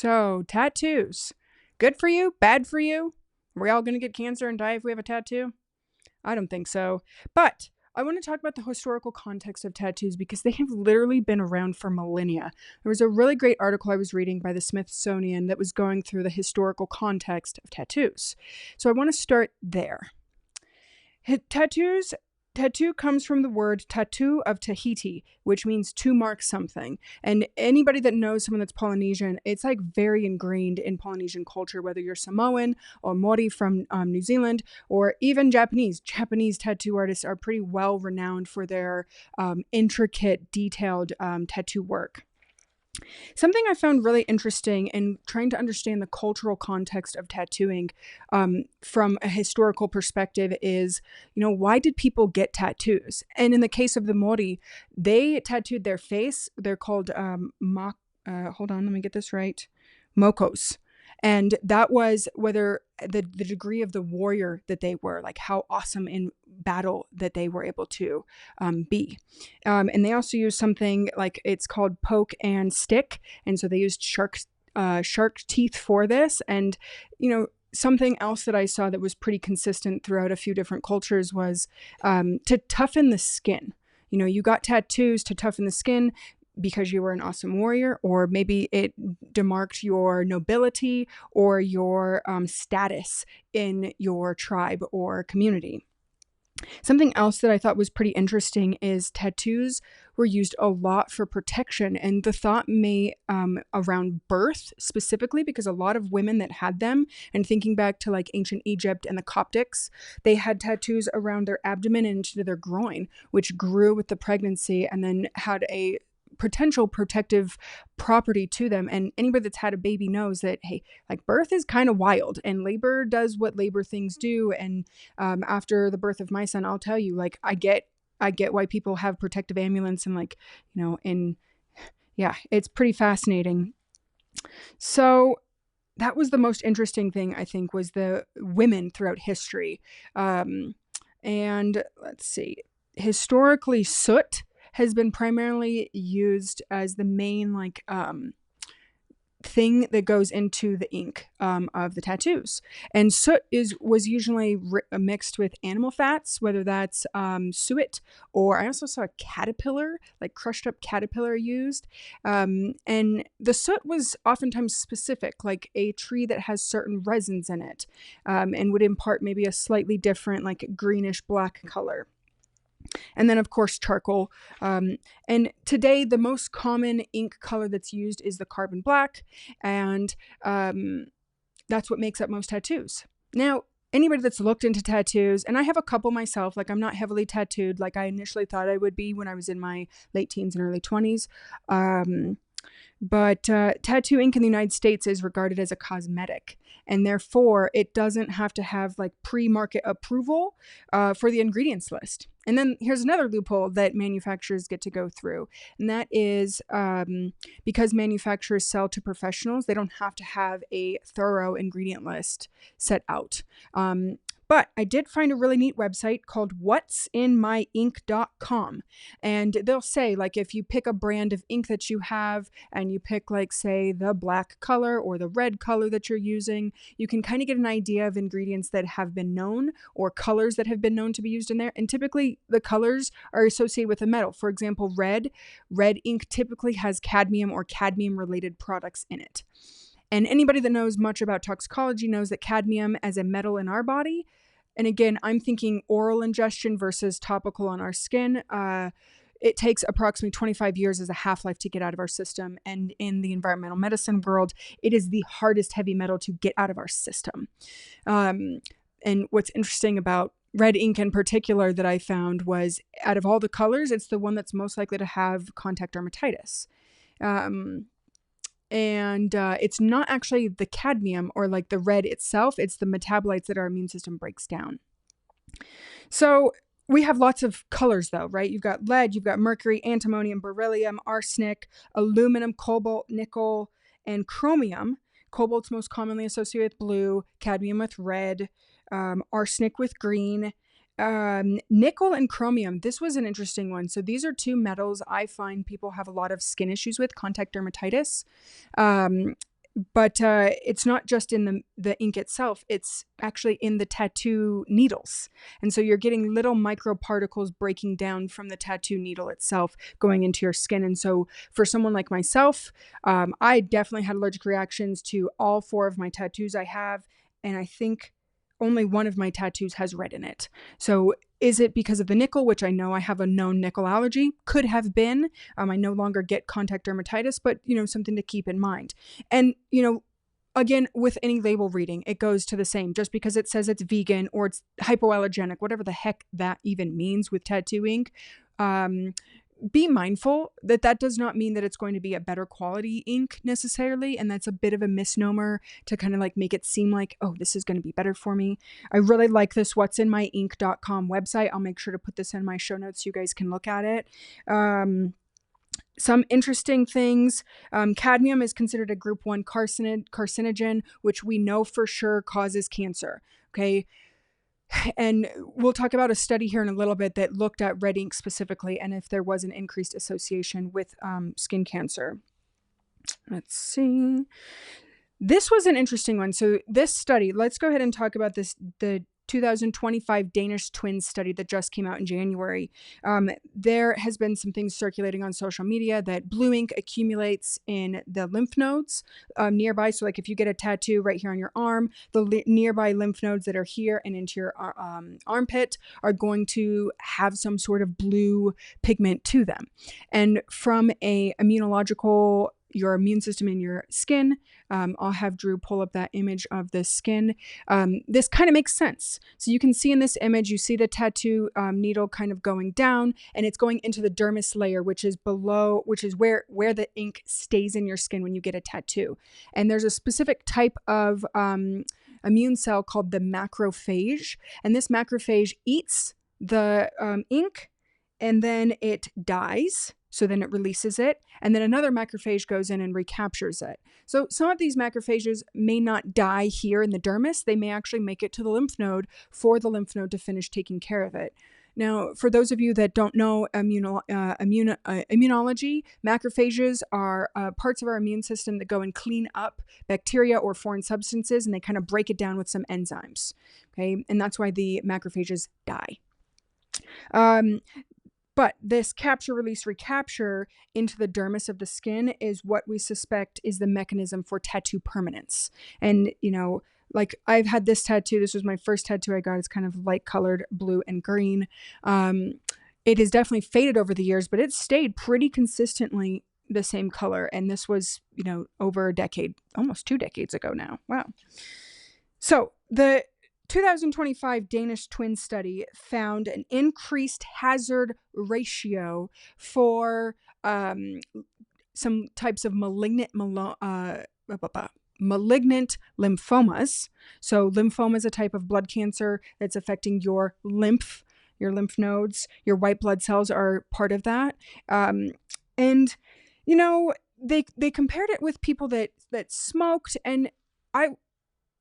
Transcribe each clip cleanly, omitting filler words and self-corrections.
So, tattoos. Good for you? Bad for you? Are we all going to get cancer and die if we have a tattoo? I don't think so. But I want to talk about the historical context of tattoos because they have literally been around for millennia. There was a really great article I was reading by the Smithsonian that was going through the historical context of tattoos. So I want to start there. Tattoos Tattoo comes from the word tattoo of Tahiti, which means to mark something. And anybody that knows someone that's Polynesian, it's like very ingrained in Polynesian culture, whether you're Samoan or Maori from New Zealand, or even Japanese. Japanese tattoo artists are pretty well renowned for their intricate, detailed tattoo work. Something I found really interesting in trying to understand the cultural context of tattooing from a historical perspective is, why did people get tattoos? And in the case of the Maori, they tattooed their face. They're called, hold on, let me get this right, mokos. And that was whether the degree of the warrior that they were, like how awesome in battle that they were able to be. And they also used something like it's called poke and stick. And so they used shark teeth for this. And, something else that I saw that was pretty consistent throughout a few different cultures was to toughen the skin. You got tattoos to toughen the skin because you were an awesome warrior, or maybe it demarked your nobility or your status in your tribe or community. Something else that I thought was pretty interesting is tattoos were used a lot for protection, and the thought may around birth specifically, because a lot of women that had them, and thinking back to like ancient Egypt and the Coptics, they had tattoos around their abdomen and into their groin, which grew with the pregnancy and then had a potential protective property to them. And anybody that's had a baby knows that, hey, like birth is kind of wild and labor does what labor things do. And after the birth of my son, I'll tell you, like, I get why people have protective ambulance and like, it's pretty fascinating. So that was the most interesting thing, I think, was the women throughout history. And let's see, historically, soot has been primarily used as the main thing that goes into the ink of the tattoos. And soot was usually mixed with animal fats, whether that's suet, or I also saw a caterpillar, like crushed up caterpillar used. And the soot was oftentimes specific, like a tree that has certain resins in it, and would impart maybe a slightly different, like greenish black color. And then, of course, charcoal. And today, the most common ink color that's used is the carbon black. And that's what makes up most tattoos. Now, anybody that's looked into tattoos, and I have a couple myself, like I'm not heavily tattooed like I initially thought I would be when I was in my late teens and early 20s. But tattoo ink in the United States is regarded as a cosmetic, and therefore it doesn't have to have like pre-market approval for the ingredients list. And then here's another loophole that manufacturers get to go through, and that is because manufacturers sell to professionals, they don't have to have a thorough ingredient list set out. But I did find a really neat website called what'sinmyink.com. And they'll say, like, if you pick a brand of ink that you have and you pick, like, say, the black color or the red color that you're using, you can kind of get an idea of ingredients that have been known or colors that have been known to be used in there. And typically the colors are associated with a metal. For example, red ink typically has cadmium or cadmium related products in it. And anybody that knows much about toxicology knows that cadmium as a metal in our body, and again, I'm thinking oral ingestion versus topical on our skin, it takes approximately 25 years as a half-life to get out of our system. And in the environmental medicine world, it is the hardest heavy metal to get out of our system. And what's interesting about red ink in particular that I found was, out of all the colors, it's the one that's most likely to have contact dermatitis. And it's not actually the cadmium or like the red itself, it's the metabolites that our immune system breaks down. So we have lots of colors though, right? You've got lead, you've got mercury, antimony, beryllium, arsenic, aluminum, cobalt, nickel, and chromium. Cobalt's most commonly associated with blue, cadmium with red, arsenic with green. Nickel and chromium, this was an interesting one. So these are two metals I find people have a lot of skin issues with, contact dermatitis. But it's not just in the ink itself, it's actually in the tattoo needles. And so you're getting little microparticles breaking down from the tattoo needle itself going into your skin. And so for someone like myself, I definitely had allergic reactions to all 4 of my tattoos I have. And I think only one of my tattoos has red in it. So is it because of the nickel, which I know I have a known nickel allergy? Could have been. I no longer get contact dermatitis, but, something to keep in mind. And, again, with any label reading, it goes to the same. Just because it says it's vegan or it's hypoallergenic, whatever the heck that even means with tattoo ink, be mindful that does not mean that it's going to be a better quality ink necessarily. And that's a bit of a misnomer to kind of like make it seem like, oh, this is going to be better for me. I really like this what'sinmyink.com website. I'll make sure to put this in my show notes so you guys can look at it. Some interesting things. Cadmium is considered a group 1 carcinogen, which we know for sure causes cancer. Okay. And we'll talk about a study here in a little bit that looked at red ink specifically and if there was an increased association with skin cancer. Let's see. This was an interesting one. So this study, let's go ahead and talk about the 2025 Danish twins study that just came out in January. There has been some things circulating on social media that blue ink accumulates in the lymph nodes nearby. So like if you get a tattoo right here on your arm, the nearby lymph nodes that are here and into your armpit are going to have some sort of blue pigment to them. And from a immunological, your immune system in your skin. I'll have Drew pull up that image of the skin. This kind of makes sense. So you can see in this image, you see the tattoo needle kind of going down and it's going into the dermis layer, which is below, which is where the ink stays in your skin when you get a tattoo. And there's a specific type of immune cell called the macrophage. And this macrophage eats the ink and then it dies. So then it releases it, and then another macrophage goes in and recaptures it. So some of these macrophages may not die here in the dermis. They may actually make it to the lymph node for the lymph node to finish taking care of it. Now, for those of you that don't know immunology, macrophages are parts of our immune system that go and clean up bacteria or foreign substances, and they kind of break it down with some enzymes. Okay, and that's why the macrophages die. But this capture, release, recapture into the dermis of the skin is what we suspect is the mechanism for tattoo permanence. And, like I've had this tattoo. This was my first tattoo I got. It's kind of light colored blue and green. It has definitely faded over the years, but it stayed pretty consistently the same color. And this was, over a decade, almost 2 decades ago now. Wow. So the 2025 Danish twin study found an increased hazard ratio for some types of malignant lymphomas. So lymphoma is a type of blood cancer that's affecting your lymph nodes. Your white blood cells are part of that. And they compared it with people that smoked, and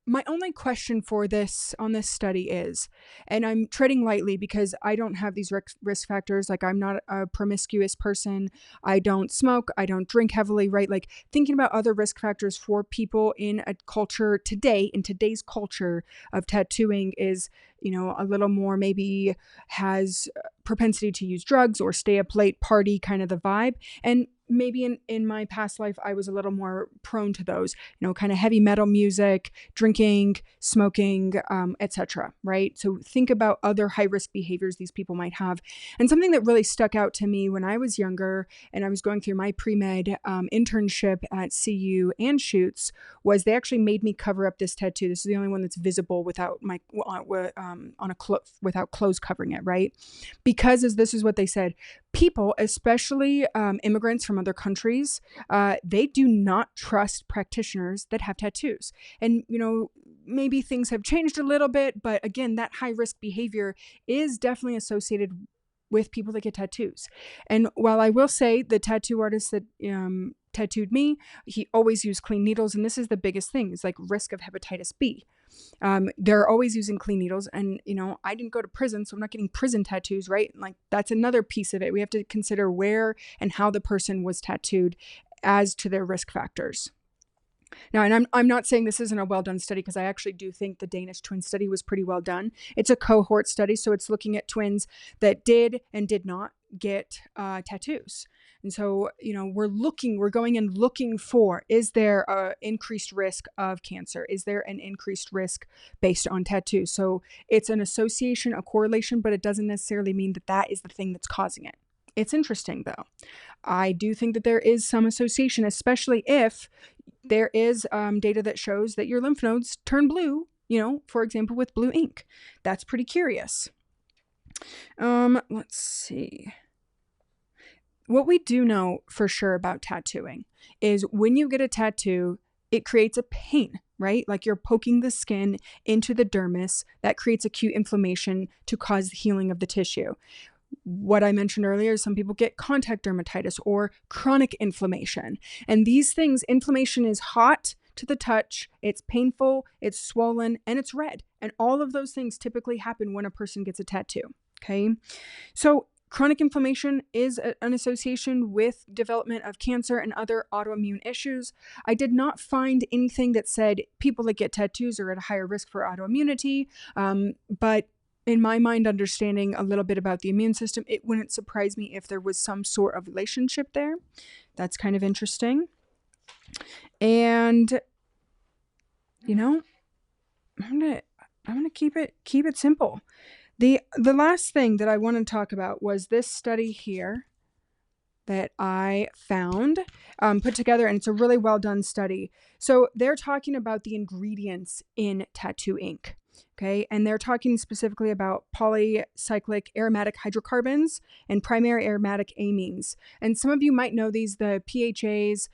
my only question for this on this study is, and I'm treading lightly because I don't have these risk factors. Like I'm not a promiscuous person. I don't smoke. I don't drink heavily, right? Like thinking about other risk factors for people in a culture today, in today's culture of tattooing is, a little more maybe has propensity to use drugs or stay up late, party kind of the vibe. And maybe in my past life, I was a little more prone to those, kind of heavy metal music, drinking, smoking, etc. Right? So think about other high risk behaviors these people might have. And something that really stuck out to me when I was younger and I was going through my pre-med internship at CU and Shoots was they actually made me cover up this tattoo. This is the only one that's visible without without clothes covering it, right? Because this is what they said. People, especially immigrants from other countries, they do not trust practitioners that have tattoos. And, maybe things have changed a little bit, but again, that high risk behavior is definitely associated with people that get tattoos. And while I will say the tattoo artist that tattooed me, he always used clean needles. And this is the biggest thing, is like risk of hepatitis B. They're always using clean needles, and I didn't go to prison, so I'm not getting prison tattoos, right? Like that's another piece of it. We have to consider where and how the person was tattooed as to their risk factors. Now, and I'm not saying this isn't a well done study, because I actually do think the Danish twin study was pretty well done. It's a cohort study, so it's looking at twins that did and did not get tattoos. And so, we're going and looking for, is there a increased risk of cancer? Is there an increased risk based on tattoos? So it's an association, a correlation, but it doesn't necessarily mean that that is the thing that's causing it. It's interesting, though. I do think that there is some association, especially if there is data that shows that your lymph nodes turn blue, for example, with blue ink. That's pretty curious. Let's see. What we do know for sure about tattooing is when you get a tattoo, it creates a pain, right? Like you're poking the skin into the dermis. That creates acute inflammation to cause the healing of the tissue. What I mentioned earlier, some people get contact dermatitis or chronic inflammation. And these things, inflammation is hot to the touch, it's painful, it's swollen, and it's red. And all of those things typically happen when a person gets a tattoo. Okay. So chronic inflammation is an association with development of cancer and other autoimmune issues. I did not find anything that said people that get tattoos are at a higher risk for autoimmunity, but in my mind, understanding a little bit about the immune system, it wouldn't surprise me if there was some sort of relationship there. That's kind of interesting. And, I'm gonna keep it simple. The last thing that I want to talk about was this study here that I found, put together, and it's a really well done study. So they're talking about the ingredients in tattoo ink. Okay, and they're talking specifically about polycyclic aromatic hydrocarbons and primary aromatic amines. And some of you might know these, the PHAs,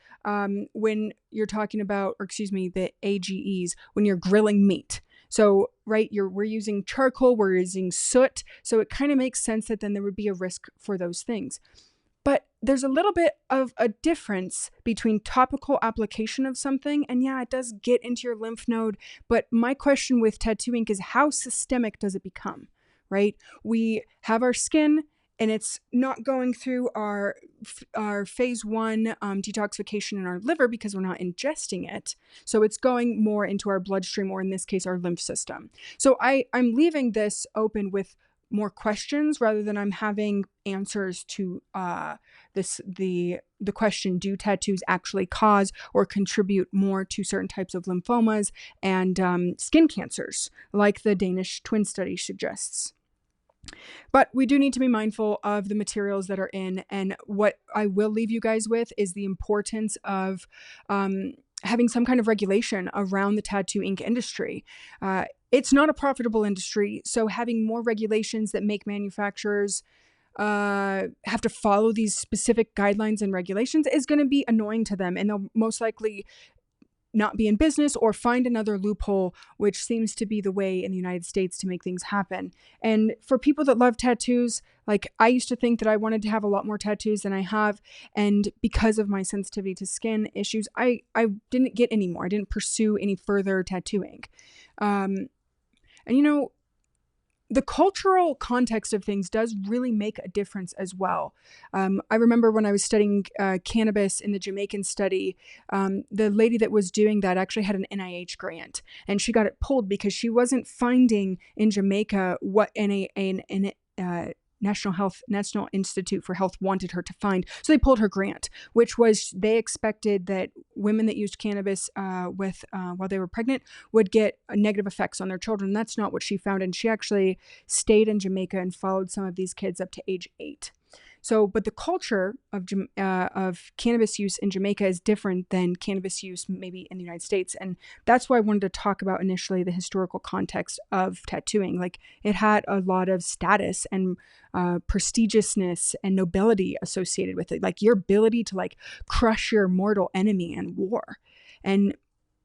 when you're talking about, the AGEs, when you're grilling meat. So, right, we're using charcoal, we're using soot. So it kind of makes sense that then there would be a risk for those things. But there's a little bit of a difference between topical application of something, and yeah, it does get into your lymph node. But my question with tattoo ink is, how systemic does it become, right? We have our skin, and it's not going through our phase 1 detoxification in our liver because we're not ingesting it. So it's going more into our bloodstream, or in this case, our lymph system. So I'm leaving this open with more questions rather than I'm having answers to the question, do tattoos actually cause or contribute more to certain types of lymphomas and skin cancers, like the Danish twin study suggests? But we do need to be mindful of the materials that are in, and what I will leave you guys with is the importance of having some kind of regulation around the tattoo ink industry. It's not a profitable industry, so having more regulations that make manufacturers have to follow these specific guidelines and regulations is going to be annoying to them, and they'll most likely not be in business or find another loophole, which seems to be the way in the United States to make things happen. And for people that love tattoos, like I used to think that I wanted to have a lot more tattoos than I have, and because of my sensitivity to skin issues, I didn't get any more. I didn't pursue any further tattooing. And the cultural context of things does really make a difference as well. I remember when I was studying cannabis in the Jamaican study, the lady that was doing that actually had an NIH grant, and she got it pulled because she wasn't finding in Jamaica what National Institute for Health wanted her to find. So they pulled her grant, which was they expected that women that used cannabis while they were pregnant would get negative effects on their children. That's not what she found. And she actually stayed in Jamaica and followed some of these kids up to age 8. So, but the culture of cannabis use in Jamaica is different than cannabis use maybe in the United States. And that's why I wanted to talk about initially the historical context of tattooing. Like, it had a lot of status and prestigiousness and nobility associated with it. Like your ability to crush your mortal enemy in war. And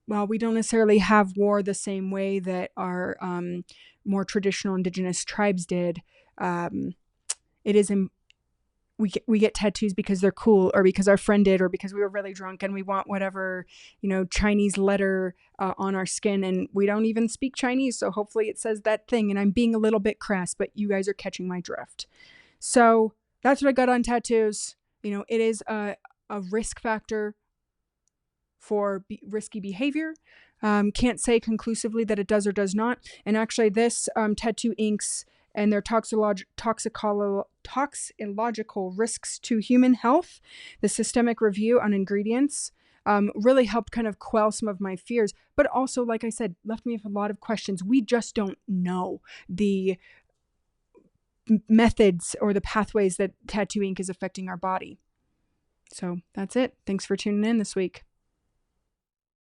while we don't necessarily have war the same way that our more traditional indigenous tribes did, it is we get tattoos because they're cool, or because our friend did, or because we were really drunk and we want whatever, Chinese letter on our skin, and we don't even speak Chinese. So hopefully it says that thing, and I'm being a little bit crass, but you guys are catching my drift. So that's what I got on tattoos. It is a risk factor for risky behavior. Can't say conclusively that it does or does not. And actually, this tattoo inks and their toxicological risks to human health, the systemic review on ingredients, really helped kind of quell some of my fears. But also, like I said, left me with a lot of questions. We just don't know the methods or the pathways that tattoo ink is affecting our body. So that's it. Thanks for tuning in this week.